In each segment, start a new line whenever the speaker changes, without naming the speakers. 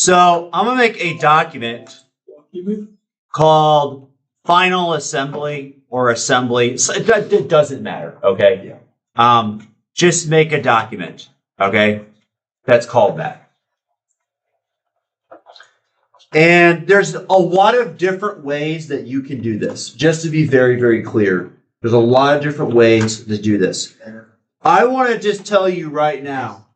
So I'm gonna make a document called final assembly or assembly. So it doesn't matter, okay? Just make a document, okay? That's called that. And there's a lot of different ways that you can do this. Just to be very, very clear, there's a lot of different ways to do this. I want to just tell you right now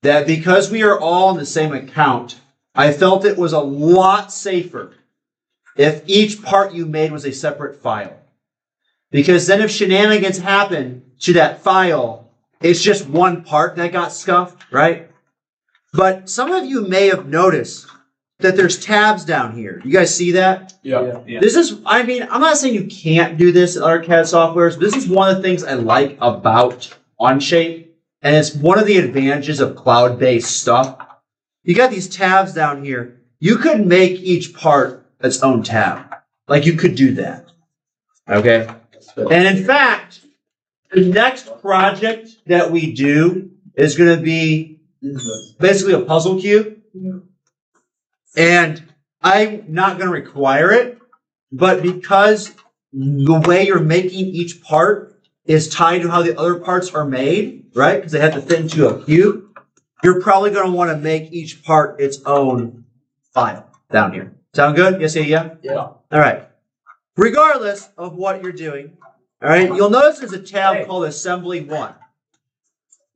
that because we are all in the same account, I felt it was a lot safer if each part you made was a separate file. Because then if shenanigans happen to that file, it's just one part that got scuffed, right? But some of you may have noticed that there's tabs down here. You guys see that?
Yeah.
This is, I mean, I'm not saying you can't do this in other CAD softwares, but this is one of the things I like about Onshape, and it's one of the advantages of cloud-based stuff. You got these tabs down here. You could make each part its own tab. Like, you could do that. Okay? And in fact, the next project that we do is going to be basically a puzzle cube. And I'm not going to require it, but because the way you're making each part is tied to how the other parts are made, right? Because they have to fit into a cube, you're probably going to want to make each part its own file down here. Sound good? Yes, yeah?
Yeah.
All right. Regardless of what you're doing, all right, you'll notice there's a tab called Assembly 1.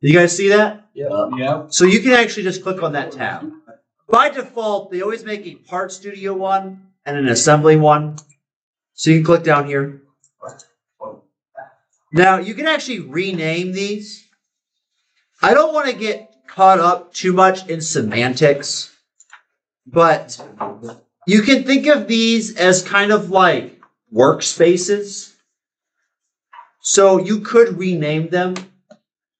You guys see that?
Yeah.
So you can actually just click on that tab. By default, they always make a Part Studio 1 and an Assembly 1. So you can click down here. Now, you can actually rename these. I don't want to get caught up too much in semantics, but you can think of these as kind of like workspaces. So you could rename them.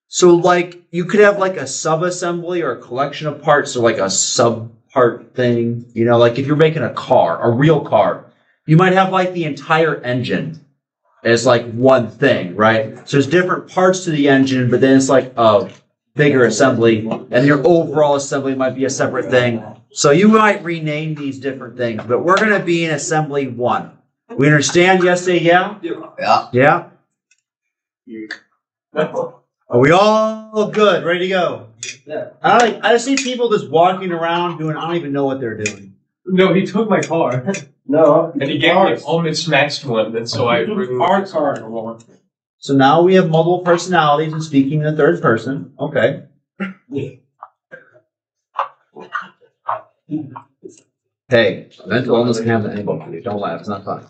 So like you could have like a sub-assembly or a collection of parts or like a sub-part thing. You know, like if you're making a car, a real car, you might have like the entire engine as like one thing, right? So there's different parts to the engine, but then it's like a bigger assembly, and your overall assembly might be a separate thing. So you might rename these different things, but we're going to be in Assembly 1. We understand? Yes, say yeah? Yeah? Are we all good? Ready to go?
Yeah.
I just see people just walking around doing, I don't even know what they're doing.
No, he took my car.
No.
And he gave me an all mismatched one, and so I took our car.
So now we have multiple personalities and speaking in the third person. Okay. Hey, mental illness can happen to anybody. Don't laugh. It's not fun.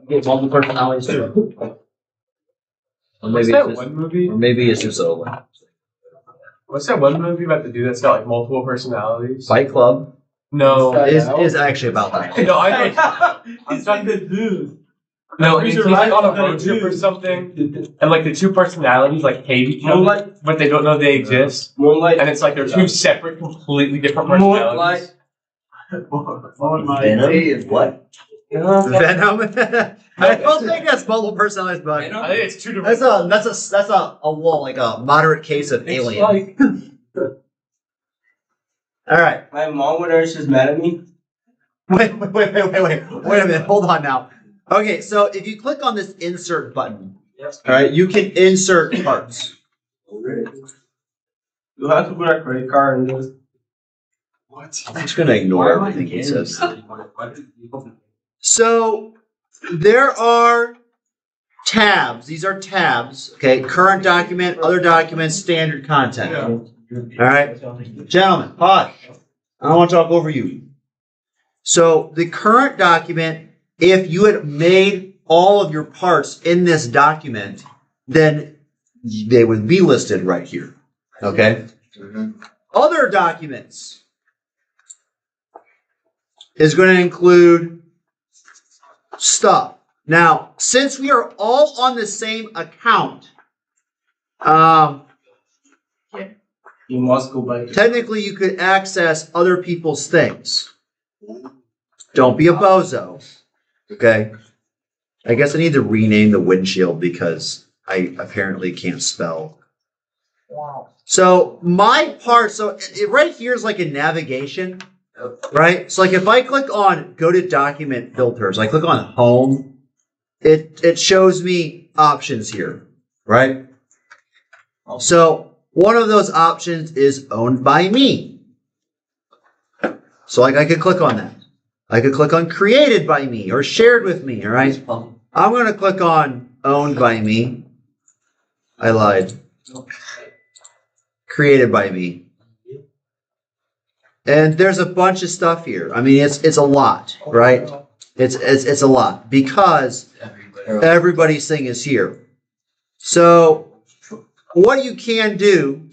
You get multiple personalities too. Or
What's
maybe,
that
it's
one
just,
movie?
or maybe it's just a
What's that one movie about the dude that's got like multiple personalities?
Fight Club.
No.
Is actually about that.
No, I know.
He's like the dude.
No,
He's
he's like on a road trip or something, and like the two personalities like hate each other,
Moonlight.
but they don't know they exist,
Moonlight.
and it's like they're two separate, completely different personalities.
Venom is what?
Venom. I don't think that's multiple personalities, but
I think it's two different.
that's a like a moderate case of alien.
Like,
All right.
My mom would always just mad at me.
Wait a minute. Hold on now. Okay, so if you click on this insert button, all right, you can insert parts.
You have to put a credit card in this.
what?
I'm just gonna ignore everything he says. So there are tabs. These are tabs. Okay, current document, other documents, standard content. All right, gentlemen, hush. I don't want to talk over you. So the current document, if you had made all of your parts in this document, then they would be listed right here. Okay? Other documents is going to include stuff. Now, since we are all on the same account,
You must go back.
technically you could access other people's things. Don't be a bozo. Okay? I guess I need to rename the windshield because I apparently can't spell. Wow. So my part, right here is like a navigation. right? So like if I click on go to document filters, I click on home, it shows me options here, right? So one of those options is owned by me. So like I could click on that. I could click on created by me or shared with me, all right? I'm going to click on owned by me. I lied. Created by me. And there's a bunch of stuff here. I mean, it's a lot, right? It's a lot because everybody's thing is here. So what you can do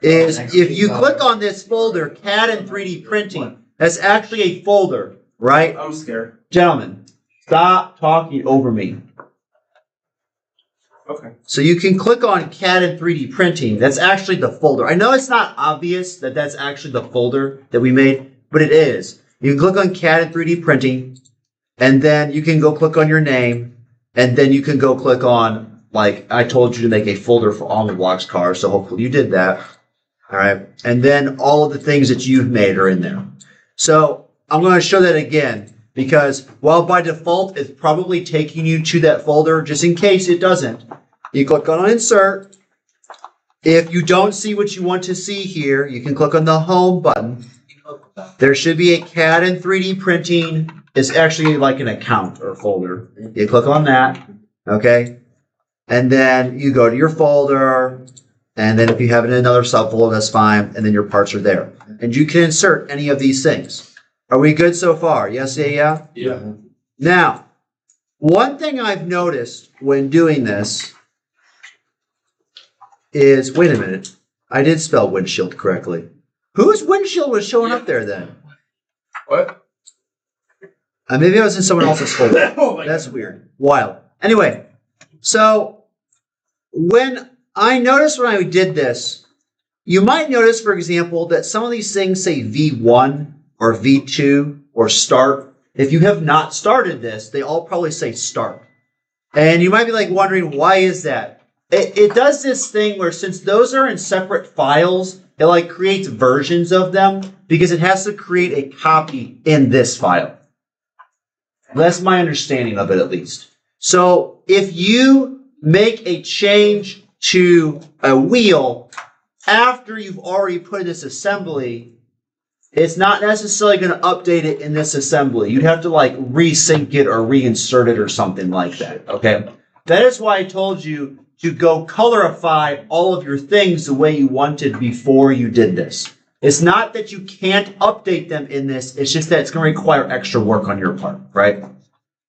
is if you click on this folder, CAD and 3D printing, that's actually a folder, right?
I'm scared.
Gentlemen, stop talking over me.
Okay.
So you can click on CAD and 3D printing. That's actually the folder. I know it's not obvious that that's actually the folder that we made, but it is. You can click on CAD and 3D printing, and then you can go click on your name, and then you can go click on, like I told you to make a folder for Automoblox Car, so hopefully you did that. All right. And then all of the things that you've made are in there. So I'm going to show that again because while by default it's probably taking you to that folder, just in case it doesn't, you click on insert. If you don't see what you want to see here, you can click on the home button. There should be a CAD and 3D printing. It's actually like an account or folder. You click on that, okay? And then you go to your folder, and then if you have it in another subfolder, that's fine, and then your parts are there. And you can insert any of these things. Are we good so far? Yes, yeah?
Yeah.
Now, one thing I've noticed when doing this is, wait a minute, I did spell windshield correctly. Whose windshield was showing up there then?
What?
Maybe I was in someone else's folder.
Oh
That's weird. Wild. Anyway, so when I noticed when I did this, you might notice, for example, that some of these things say V1 or V2 or start. If you have not started this, they all probably say start. And you might be like wondering, why is that? It does this thing where since those are in separate files, it like creates versions of them because it has to create a copy in this file. That's my understanding of it, at least. So if you make a change to a wheel after you've already put in this assembly, it's not necessarily going to update it in this assembly. You'd have to like resync it or reinsert it or something like that, okay? That is why I told you to go colorify all of your things the way you wanted before you did this. It's not that you can't update them in this, it's just that it's going to require extra work on your part, right?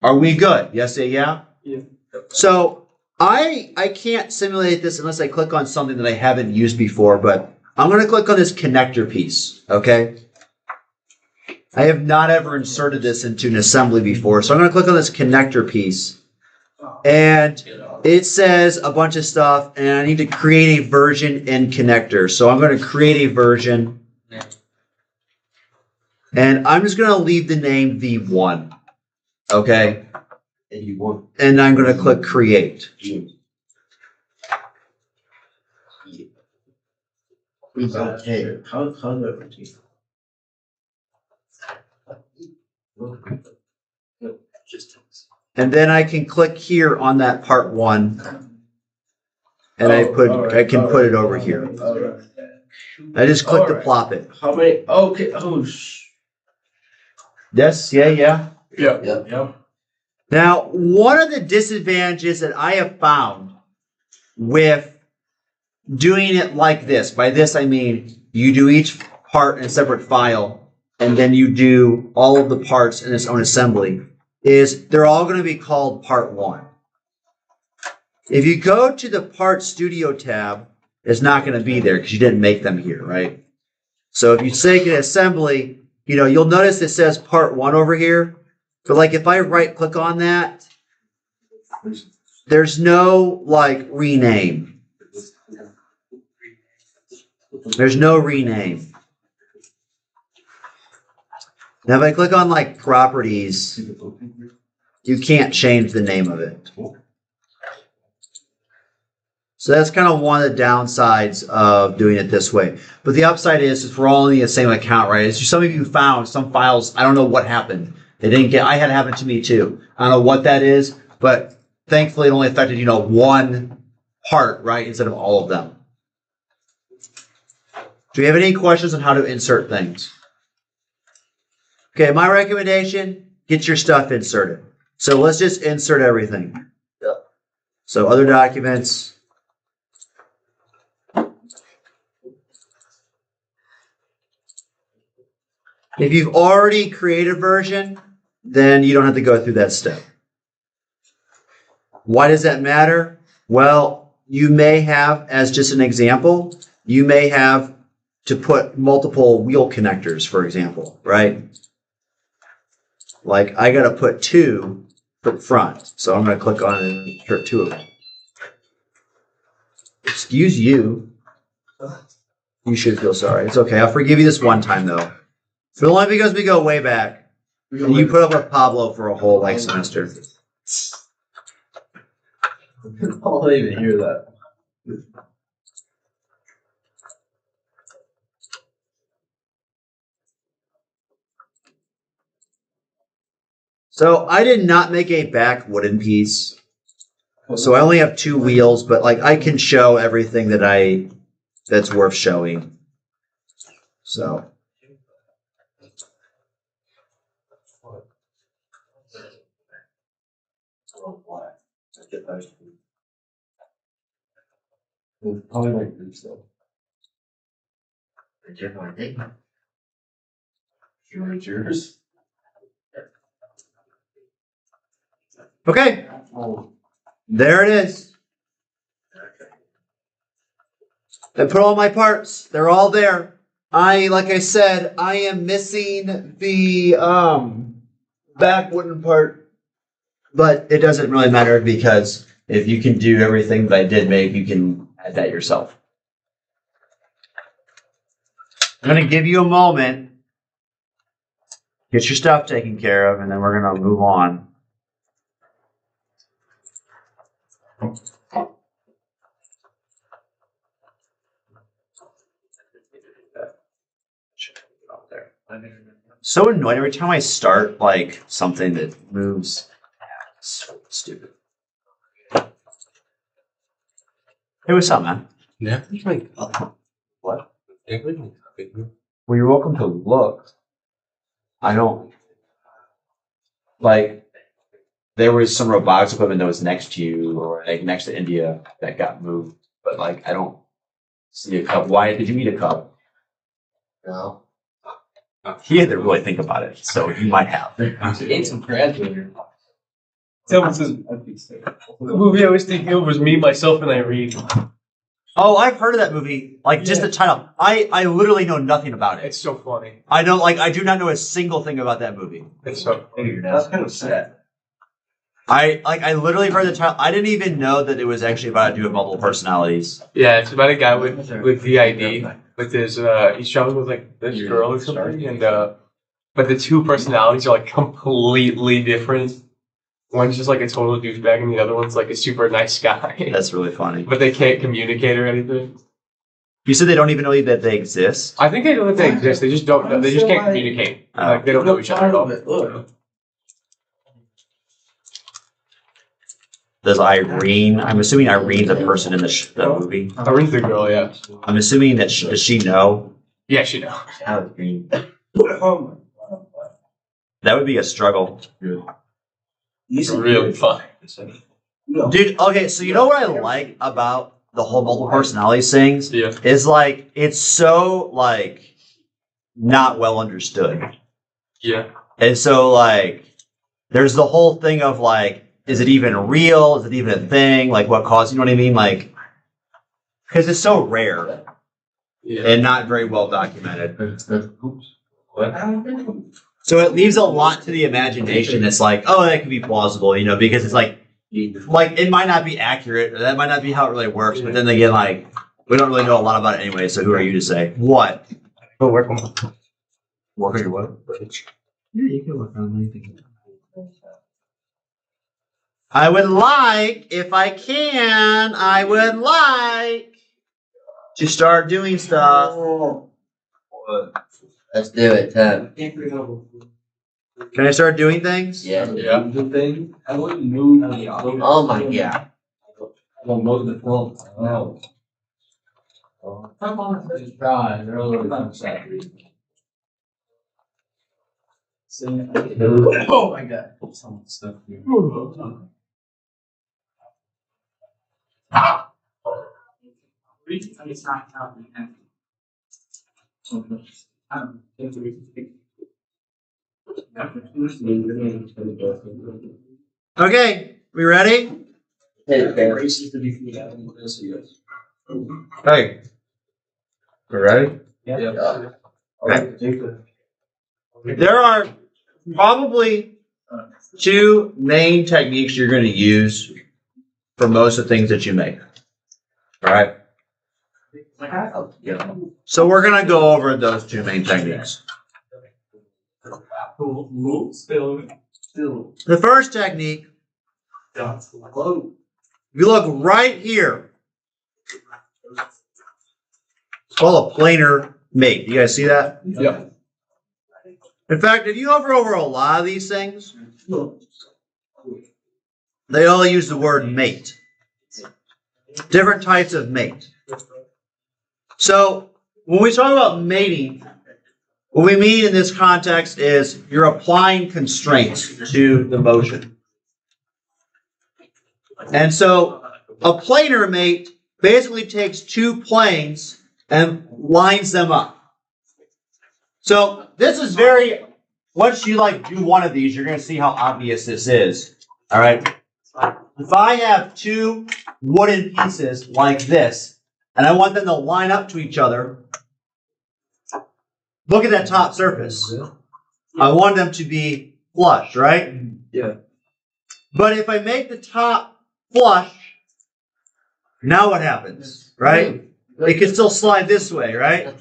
Are we good? Yes, say yeah?
Yeah.
So I can't simulate this unless I click on something that I haven't used before, but I'm going to click on this connector piece, okay? I have not ever inserted this into an assembly before, so I'm going to click on this connector piece. And it says a bunch of stuff, and I need to create a version in connector. So I'm going to create a version. And I'm just going to leave the name V1. Okay? And I'm going to click create.
Okay. How do I proceed?
And then I can click here on that part 1. And I can put it over here.
Alright.
I just click to
Alright.
plop it.
How many? Okay. Oh,
Yes, yeah.
Yeah.
Now, one of the disadvantages that I have found with doing it like this, by this I mean you do each part in a separate file, and then you do all of the parts in its own assembly, is they're all going to be called part 1. If you go to the Part Studio tab, it's not going to be there because you didn't make them here, right? So if you take an assembly, you'll notice it says part 1 over here. But like if I right click on that, there's no like rename. There's no rename. Now if I click on like properties, you can't change the name of it. So that's kind of one of the downsides of doing it this way. But the upside is we're all in the same account, right? It's just some of you found some files. I don't know what happened. They didn't get. I had it happen to me too. I don't know what that is, but thankfully it only affected one part, right, instead of all of them. Do you have any questions on how to insert things? Okay, my recommendation: get your stuff inserted. So let's just insert everything. So other documents. If you've already created a version, then you don't have to go through that step. Why does that matter? Well, you may have, as just an example, you may have to put multiple wheel connectors, for example, right? Like I got to put 2 for the front. So I'm going to click on it and insert 2 of them. Excuse you. You should feel sorry. It's okay. I'll forgive you this one time, though. But only because we go way back. And you put up with Pablo for a whole semester.
I'll even hear that.
So I did not make a back wooden piece. So I only have 2 wheels, but I can show everything that's worth showing. So.
Probably like this though. Yours.
Okay. There it is. I put all my parts. They're all there. Like I said, I am missing the back wooden part, but it doesn't really matter because if you can do everything that I did make, you can add that yourself. I'm going to give you a moment. Get your stuff taken care of, and then we're going to move on. So annoying every time I start something that moves. It's so stupid. Hey, what's up, man?
Yeah.
What? Well, you're welcome to look. I don't there was some robotics equipment that was next to you or next to India that got moved, but I don't see a cup. Why did you need a cup?
No.
He had to really think about it, so you might have.
Ate some crabs later.
Someone says, the movie I was thinking of was Me, Myself, and Irene.
Oh, I've heard of that movie. Just the title. I literally know nothing about it.
It's so funny.
I don't I do not know a single thing about that movie.
It's so funny.
That's kind of sad.
I literally heard the title. I didn't even know that it was actually about a dude with multiple personalities.
Yeah, it's about a guy with VID. With his, he's traveling with this girl or something, and but the 2 personalities are completely different. One's just a total douchebag, and the other one's a super nice guy.
That's really funny.
But they can't communicate or anything.
You said they don't even know that they exist?
I think they know that they exist. They just don't know. They just can't communicate.
Oh.
They don't know each other at all.
Look.
Does Irene? I'm assuming Irene's a person in the movie.
Irene's the girl, yeah.
I'm assuming that does she know?
Yeah, she knows.
That would be a struggle.
It's really fun.
Dude, okay, so you know what I like about the whole multiple personalities things?
Yeah.
Is it's so not well understood.
Yeah.
And so there's the whole thing of is it even real? Is it even a thing? What caused, you know what I mean? Because it's so rare and not very well documented. So it leaves a lot to the imagination. It's oh, that could be plausible, because it's it might not be accurate, or that might not be how it really works. But then again, we don't really know a lot about it anyway. So who are you to say what?
Go work on
your what? Yeah, you can work on anything. I would like, if I can, I would like to start doing stuff.
Let's do it, Tim.
Can I start doing things?
Yeah.
Yeah.
The thing. I wouldn't move. Oh my god. Well, most of the film. No. Come on, just try. They're a little upset. Oh my god. Some stuff here.
Okay, we ready?
Hey. You ready?
Yeah.
There are probably two main techniques you're going to use for most of the things that you make. All right. So we're going to go over those two main techniques. The first technique, if you look right here, it's called a planar mate. You guys see that?
Yeah.
In fact, if you hover over a lot of these things, they all use the word mate. Different types of mate. So when we talk about mating, what we mean in this context is you're applying constraints to the motion. And so a planar mate basically takes two planes and lines them up. So this is very, once you do one of these, you're going to see how obvious this is. All right. If I have two wooden pieces like this, and I want them to line up to each other, look at that top surface. I want them to be flush, right?
Yeah.
But if I make the top flush, now what happens, right? It can still slide this way, right?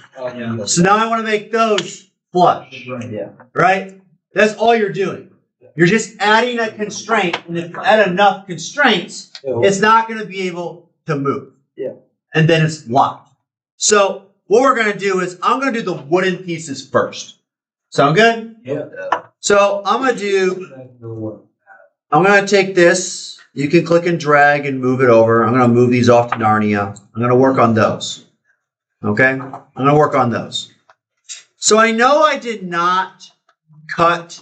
So now I want to make those flush,
Yeah.
right? That's all you're doing. You're just adding a constraint, and if you add enough constraints, it's not going to be able to move.
Yeah.
And then it's locked. So what we're going to do is I'm going to do the wooden pieces first. Sound good?
Yeah.
So I'm going to take this. You can click and drag and move it over. I'm going to move these off to Narnia. I'm going to work on those. Okay? I'm going to work on those. So I know I did not cut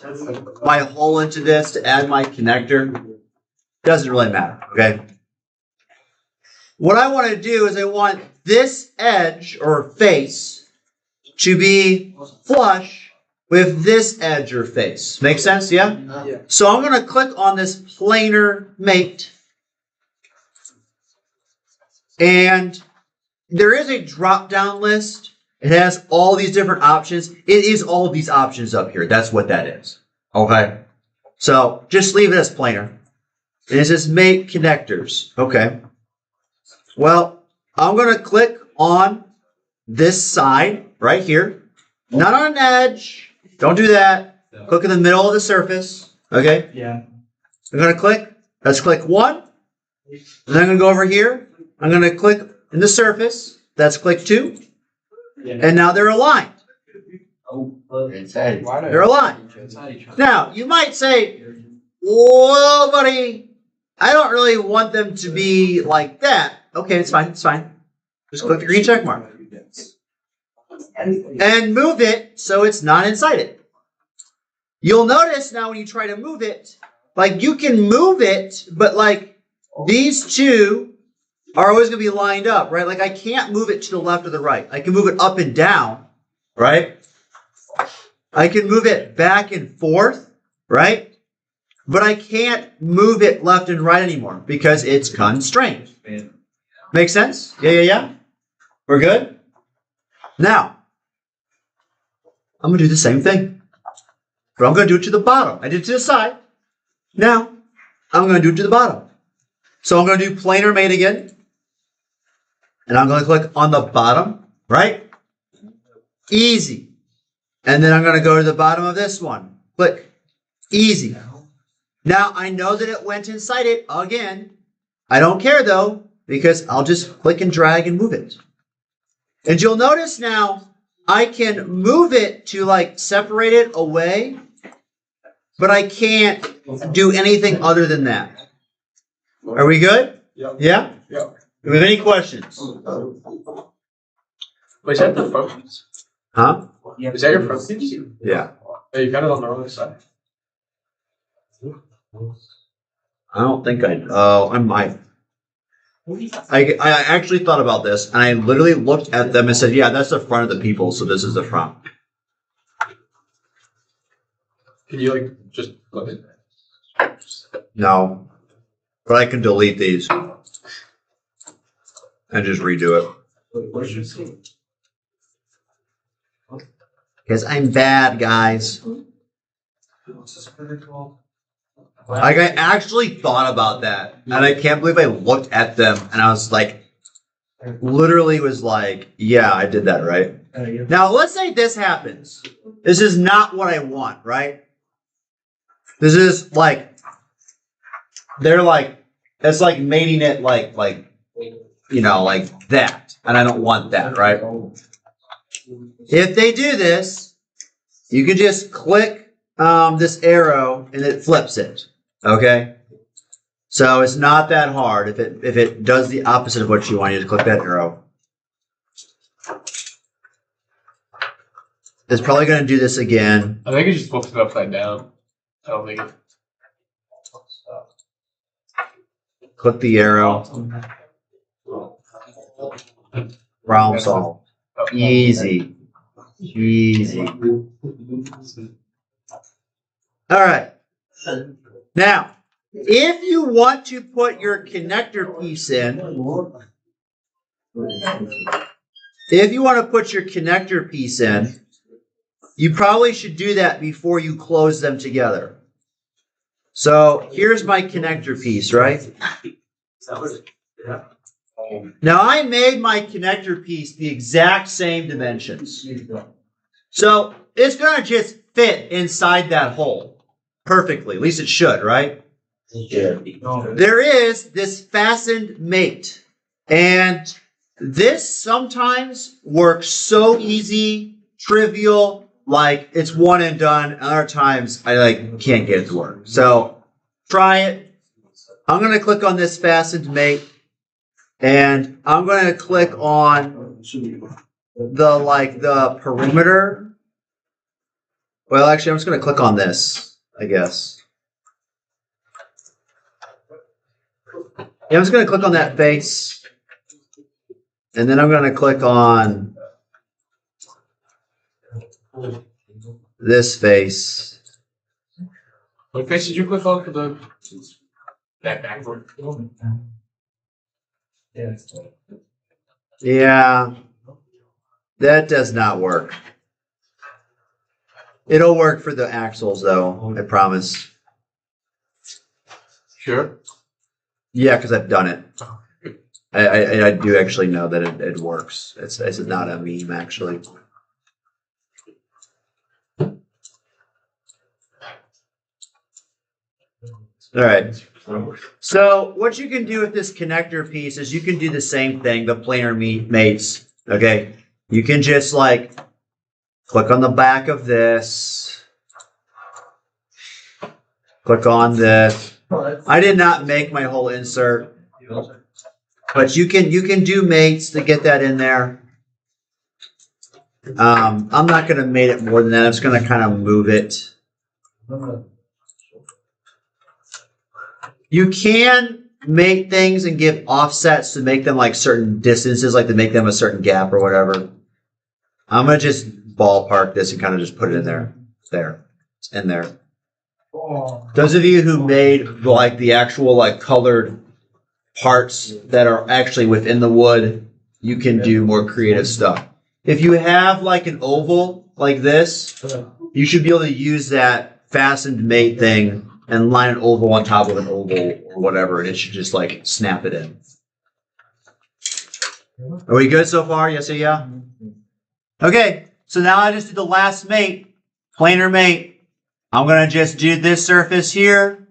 my hole into this to add my connector. Doesn't really matter, okay? What I want to do is I want this edge or face to be flush with this edge or face. Make sense, yeah?
Yeah.
So I'm going to click on this planar mate. And there is a drop-down list. It has all these different options. It is all of these options up here. That's what that is. Okay? So just leave it as planar. And it says mate connectors. Okay. Well, I'm going to click on this side right here. Not on an edge. Don't do that. Click in the middle of the surface. Okay?
Yeah.
I'm going to click. Let's click one. And then I'm going to go over here. I'm going to click in the surface. That's click two. And now they're aligned. They're aligned. Now, you might say, well, buddy, I don't really want them to be like that. Okay, it's fine. It's fine. Just click the green check mark. And move it so it's not inside it. You'll notice now when you try to move it, you can move it, but these two are always going to be lined up, right? I can't move it to the left or the right. I can move it up and down, right? I can move it back and forth, right? But I can't move it left and right anymore because it's constrained. Make sense? Yeah. We're good? Now, I'm going to do the same thing. But I'm going to do it to the bottom. I did it to the side. Now, I'm going to do it to the bottom. So I'm going to do planar mate again. And I'm going to click on the bottom, right? Easy. And then I'm going to go to the bottom of this one. Click. Easy. Now, I know that it went inside it again. I don't care though, because I'll just click and drag and move it. And you'll notice now, I can move it to like separate it away, but I can't do anything other than that. Are we good?
Yeah.
Yeah?
Yeah.
Do we have any questions?
Wait, is that the front piece?
Huh?
Is that your front piece?
Yeah.
Oh, you got it on the wrong side.
I don't think I might. I actually thought about this, and I literally looked at them and said, yeah, that's the front of the people, so this is the front.
Can you like just look at that?
No. But I can delete these and just redo it. Because I'm bad, guys. Like, I actually thought about that, and I can't believe I looked at them, and I was like, literally was like, yeah, I did that, right? Now, let's say this happens. This is not what I want, right? This is like, they're like, it's like mating it like, you know, like that, and I don't want that, right? If they do this, you can just click this arrow, and it flips it. Okay, so it's not that hard. If it does the opposite of what you want, you just click that arrow. It's probably going to do this again.
I think it just flips it upside down. I don't think it.
Click the arrow. Problem solved. Easy. Easy. All right. Now, if you want to put your connector piece in, you probably should do that before you close them together. So here's my connector piece, right? Now I made my connector piece the exact same dimensions. So it's going to just fit inside that hole perfectly. At least it should, right? There is this fastened mate. And this sometimes works so easy, trivial, like it's one and done. Other times I like can't get it to work. So try it. I'm going to click on this fastened mate, and I'm going to click on the perimeter. Well, actually, I'm just going to click on this, I guess. Yeah, I'm just going to click on that face, and then I'm going to click on this face.
What face did you click on for that backward?
Yeah, that does not work. It'll work for the axles, though, I promise.
Sure.
Yeah, because I've done it. I do actually know that it works. It's not a meme, actually. All right. So what you can do with this connector piece is you can do the same thing, the planar mates. Okay. You can just like click on the back of this. Click on this. I did not make my whole insert, but you can do mates to get that in there. I'm not going to mate it more than that. I'm just going to kind of move it. You can make things and give offsets to make them like certain distances, like to make them a certain gap or whatever. I'm going to just ballpark this and kind of just put it in there. There. It's in there. Those of you who made like the actual like colored parts that are actually within the wood, you can do more creative stuff. If you have like an oval like this, you should be able to use that fastened mate thing and line an oval on top of an oval or whatever, and it should just like snap it in. Are we good so far? Yes or yeah? Okay, so now I just did the last mate, planar mate. I'm going to just do this surface here,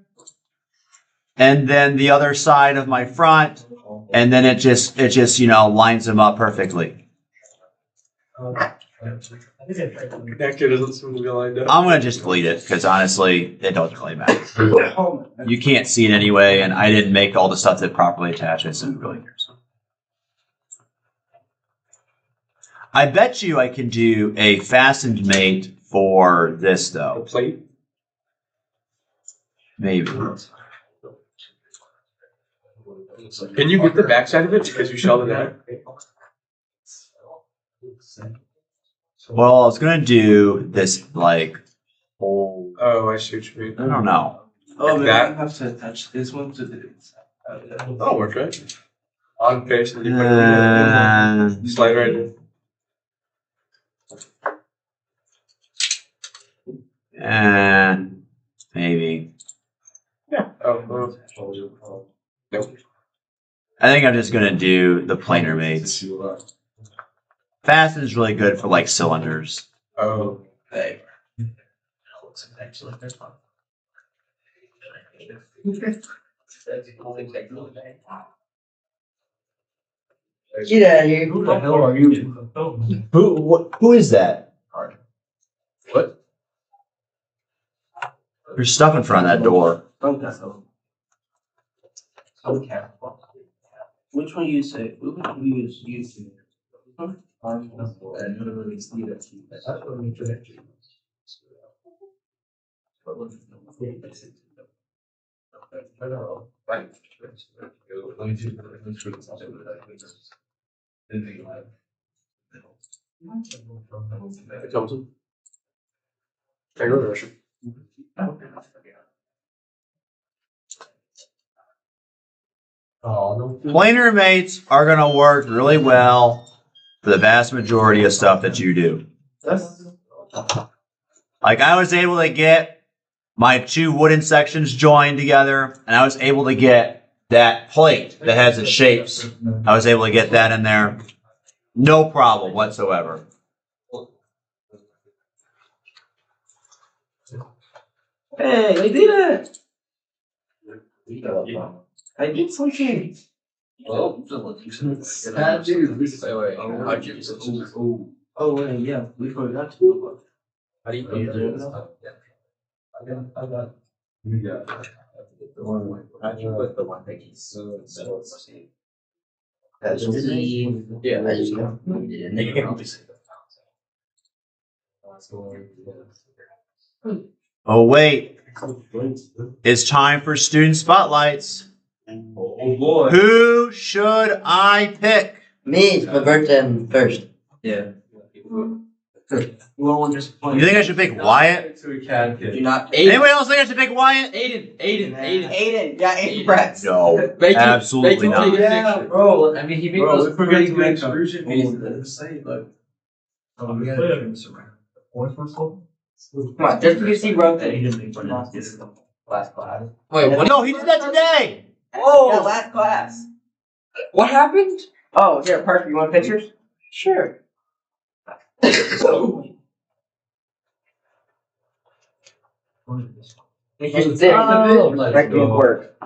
and then the other side of my front, and then it just lines them up perfectly.
Connector doesn't seem to be lined up.
I'm gonna just delete it because honestly, it doesn't really matter. You can't see it anyway, and I didn't make all the stuff that properly attaches, so who really cares? I bet you I can do a fastened mate for this
A
though.
plate.
Maybe.
Can you get the backside of it because you shelled it out?
Well, I was gonna do this like whole.
Oh, I see what you mean.
I don't know.
Oh,
Like
man,
that?
you have to attach this one to the.
That'll work, right? On face, and you put it in. Slide right in.
Maybe.
Yeah. Oh. Nope.
I think I'm just gonna do the planer mates. Fasten is really good for like cylinders.
Oh.
Hey. Get out of here. Who the hell are you?
Who is that?
What?
There's stuff in front of that door.
Okay. Which one you say? Which one you use?
It comes in. I go to Russia.
Planer mates are gonna work really well for the vast majority of stuff that you do. Like I was able to get my two wooden sections joined together, and I was able to get that plate that has the shapes. I was able to get that in there. No problem whatsoever.
Hey, I did it! I did something. Oh, wait, yeah, we forgot to.
How do you
Yeah, I just got
Oh wait, it's time for student spotlights.
Oh boy.
Who should I pick?
Me, it's my birthday first.
Yeah. Well, disappointed.
You think I should pick Wyatt?
Do not.
Anybody else think I should pick Wyatt?
Aiden. Yeah, Aiden Bratz.
No, absolutely not.
Yeah, bro. I mean, he made those
forgetting
pretty
to
good
extrusion
Come on, just because he wrote that, he didn't put last class.
Wait, what?
No, he did that today.
Oh, yeah, last class.
What happened?
Oh, here, Parker, you want pictures? Sure. Here's this. That good work.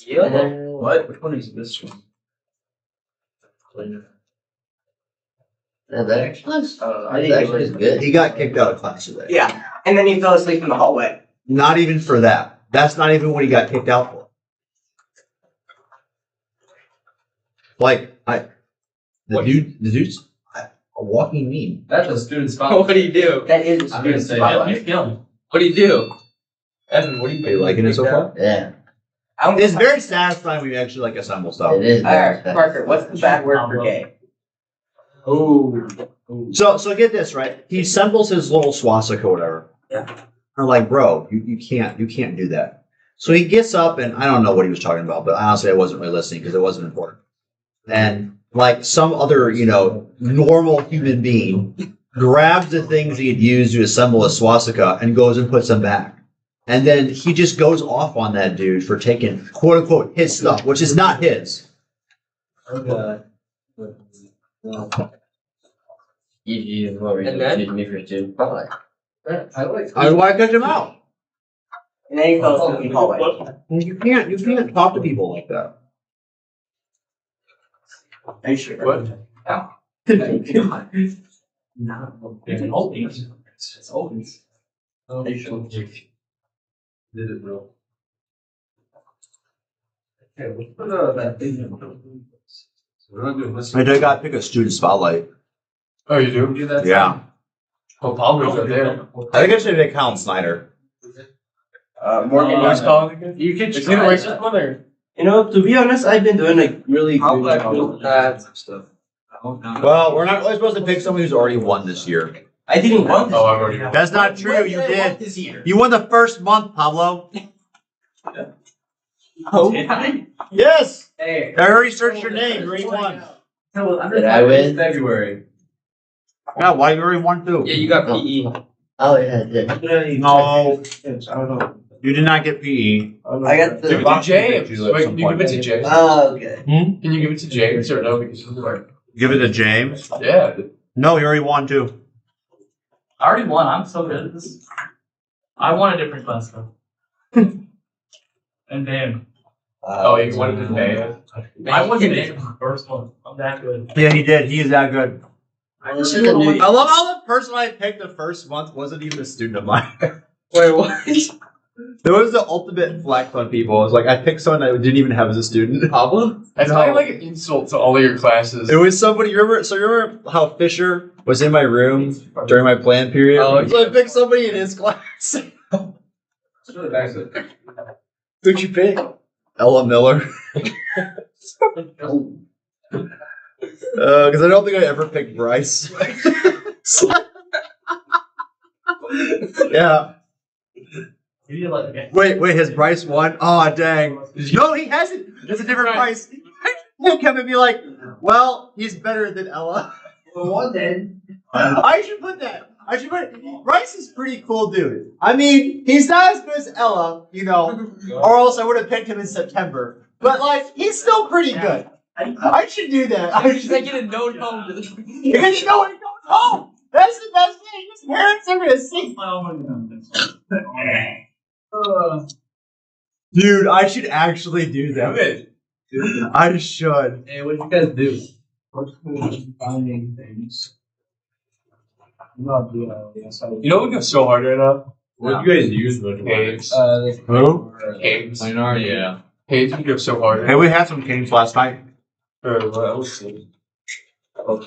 Yeah. What? Which one is this one?
That actually is good.
He got kicked out of class today.
Yeah, and then he fell asleep in the hallway.
Not even for that. That's not even what he got kicked out for. Like, the dude's a walking meme.
That's a student spotlight.
What do you do?
That is a
I'm gonna
student
say
spotlight.
What do you do? Evan, what do you
Are you liking it so far?
Yeah,
It's very satisfying when you actually like assemble stuff.
it is. Alright, Parker, what's the bad word for gay?
Oh.
So get this, right? He assembles his little swastika or whatever.
Yeah.
I'm like, bro, you can't do that. So he gets up and I don't know what he was talking about, but honestly I wasn't really listening because it wasn't important. And like some other, normal human being grabs the things he had used to assemble a swastika and goes and puts them back. And then he just goes off on that dude for taking quote unquote his stuff, which is not his.
Okay.
You
And then?
choose me for student spotlight.
I like.
Why cut him out?
And then he fell asleep in the hallway.
You can't talk to people like that.
Are you sure?
What?
No. It's opens. It's opens.
Are you sure?
Did it real. Okay, let's put that thing in. So we're not doing this.
I got to pick a student spotlight.
Oh, you do?
Do that.
Yeah.
Oh, Pablo's not there.
I think I should pick Colin Snyder.
Morgan.
Who's calling again?
You can
Is he the
try
racist
that.
one or?
You know, to be honest, I've been doing like really
How
good.
black people stuff.
Well, we're not really supposed to pick someone who's already won this year.
I didn't want this.
Oh, I'm already.
That's not true.
When
You
I want
did.
this year?
You won the first month, Pablo.
Oh.
Yes.
Hey.
I already searched your name. You already won.
Did I win?
February.
Yeah, why you already won too?
Yeah, you got PE.
Oh yeah, I did.
No,
I don't know.
you did not get PE.
I got
Give it
the.
to James.
You at
Wait,
some
can you give it to
point.
James?
Oh, okay.
Can you give it to James or no? Because he's like,
Give it to James.
yeah.
No, you already won too.
I already won. I'm so good at this. I won a different class though. And then
Oh, you wanted to pay.
I wasn't in the first one. I'm that good.
Yeah, he did. He is that good.
This is a new.
I love how the person I picked the first month wasn't even a student of mine.
Wait, what?
There was the ultimate flex on people. It was like I picked someone I didn't even have as a student.
Pablo?
That's not like an insult to all of your classes.
It was somebody. You remember how Fisher was in my room during my plan period?
Oh,
So I picked somebody in his class. Who'd you pick? Ella Miller. Because I don't think I ever picked Bryce. Yeah.
You did like okay.
Wait, has Bryce won? Oh, dang. No, he hasn't. It's a different Bryce. He'll come and be like, well, he's better than Ella.
Well, what then?
I should put that. Bryce is pretty cool, dude. I mean, he's not as good as Ella, you know, or else I would have picked him in September. But, like, he's still pretty good. I should do that. I should
get a note home to the
Because you know when he goes home. That's the best thing. His parents are going to see. Dude, I should actually do that. I should.
Hey, what you guys do? Finding things.
You know what would go so hard right now?
What do you guys use?
Caves.
Who?
Caves.
I know, yeah.
Caves would go so hard.
Hey, we had some games last night.
Or what else?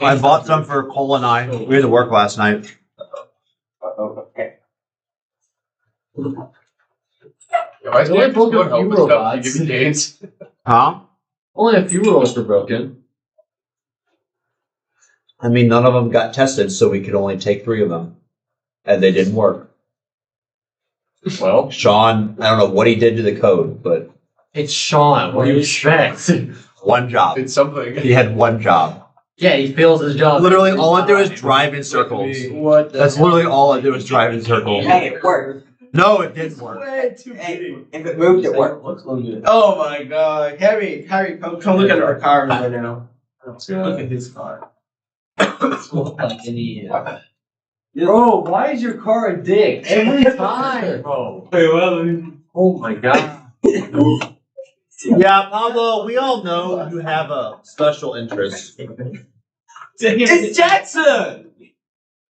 I bought some for Cole and I. We had to work last night.
Okay.
Why is
Only
there
broken
going
a few
home with stuff?
robots.
You give me games.
Huh?
Only a few rolls were broken.
I mean, none of them got tested, so we could only take 3 of them. And they didn't work.
Well,
Sean, I don't know what he did to the code, but
it's Sean. What do you expect?
one job.
It's something.
He had one job.
Yeah, he fails his job.
Literally, all I do is drive in circles.
What?
That's literally all I do is drive in circles.
Hey, it worked.
No, it didn't work.
Hey, if it moved, it worked. Oh my god. Harry, come look at our car right now. Look at his car.
Like any.
Bro, why is your car a dick?
Every time, bro. Oh my god.
Yeah, Pablo, we all know you have a special interest.
It's Jackson!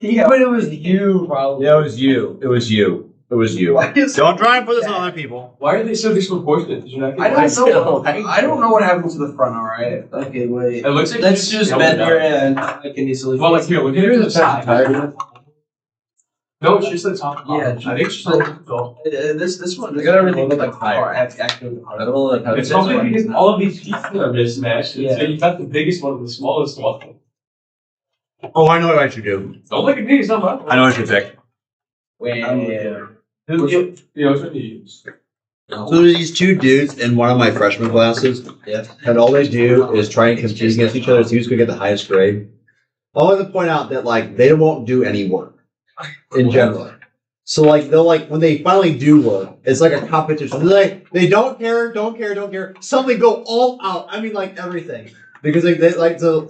Yeah.
But it was you, probably.
Yeah, it was you. It was you. It was you. Don't try and put this on other people.
Why are they so disproportionate? Did you not get
I don't know.
I-
I don't know what happened to the front, alright? Okay, wait.
It looks like
Let's just bend your end. I can easily.
Well, like here, look at the side. No, it's just the top.
Yeah,
I think it's just the top.
This one.
They got everything
look
like fire.
Actually,
I don't know like how
It's
this
probably
one-
because all of these pieces are mismatched.
Yeah.
So you got the biggest one and the smallest one.
Oh, I know what I should do.
Don't look at me, it's not my
I know what I should pick.
wait.
You know, it's what you use.
So there's these 2 dudes in one of my freshman classes.
Yeah.
And all they do is try and compete against each other to see who's going to get the highest grade. I want to point out that, like, they won't do any work in general. So, like, they'll, like, when they finally do work, it's like a competition. They're like, they don't care. Suddenly go all out. I mean, like, everything. Because, like, they, like, so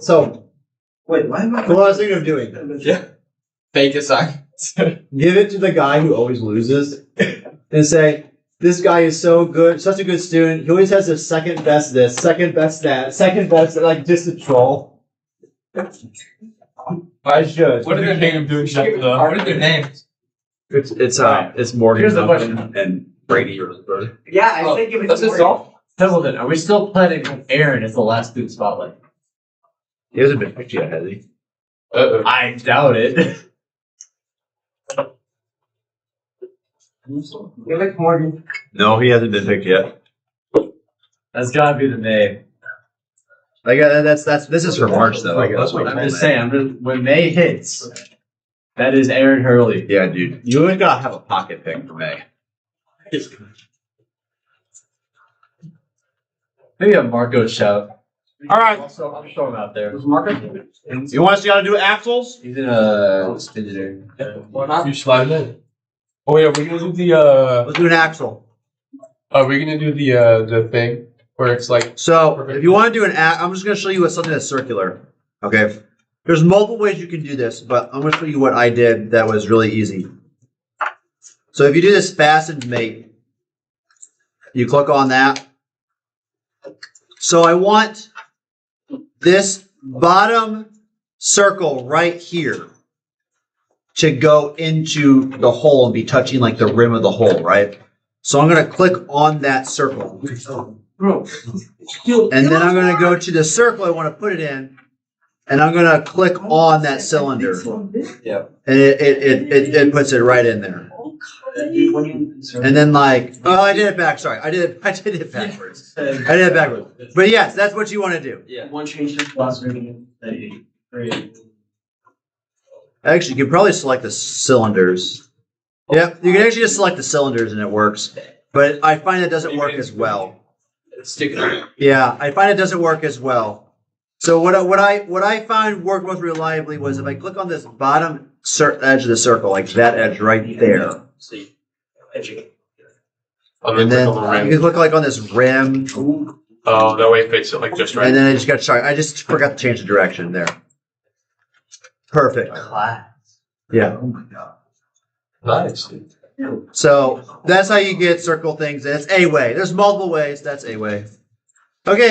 Wait, why am I?
what I was thinking of doing,
Yeah.
Fake aside.
give it to the guy who always loses and say, This guy is so good, such a good student. He always has the second best this, second best that, second best that, like just a troll. I should.
What are their names doing stuff though?
What are their names?
It's Morgan
Here's the question.
and Brady or his brother.
Yeah, I think if
Does it solve?
Templeton, are we still planning Aaron as the last student spotlight?
He hasn't been picked yet, has he?
I doubt it.
Give it to Morgan.
No, he hasn't been picked yet.
That's gotta be the name.
Like this is for March though.
I'm just saying, when May hits, that is Aaron Hurley.
Yeah, dude. You ain't gotta have a pocket pick for May.
Maybe a Marco shout.
All right.
I'll show him out there.
Was Marcus?
You want us to gotta do axles?
He's in a spinner.
Why not?
You slide it in. Oh yeah, we're gonna do the
Let's do an axle.
are we gonna do the thing where it's like
So if you want to do an I'm just gonna show you something that's circular. Okay. There's multiple ways you can do this, but I'm gonna show you what I did that was really easy. So if you do this fastened mate, you click on that. So I want this bottom circle right here to go into the hole and be touching like the rim of the hole, right? So I'm going to click on that circle. And then I'm going to go to the circle I want to put it in, and I'm going to click on that cylinder.
Yeah.
And it puts it right in there. And then like, oh, I did it back. Sorry, I did it backwards. I did it backwards. But yes, that's what you want to do.
Yeah. One change to last version.
Actually, you can probably select the cylinders. Yeah, you can actually just select the cylinders and it works. But I find it doesn't work as well.
stick it out?
Yeah, I find it doesn't work as well. So what I find worked most reliably was if I click on this bottom edge of the circle, like that edge right there, and then you can click like on this rim,
Oh, that way it fits it like just right.
and then I just got sorry, I just forgot to change the direction there. Perfect.
Class.
Yeah.
Nice.
So that's how you get circle things. And it's a way. There's multiple ways. That's a way. Okay.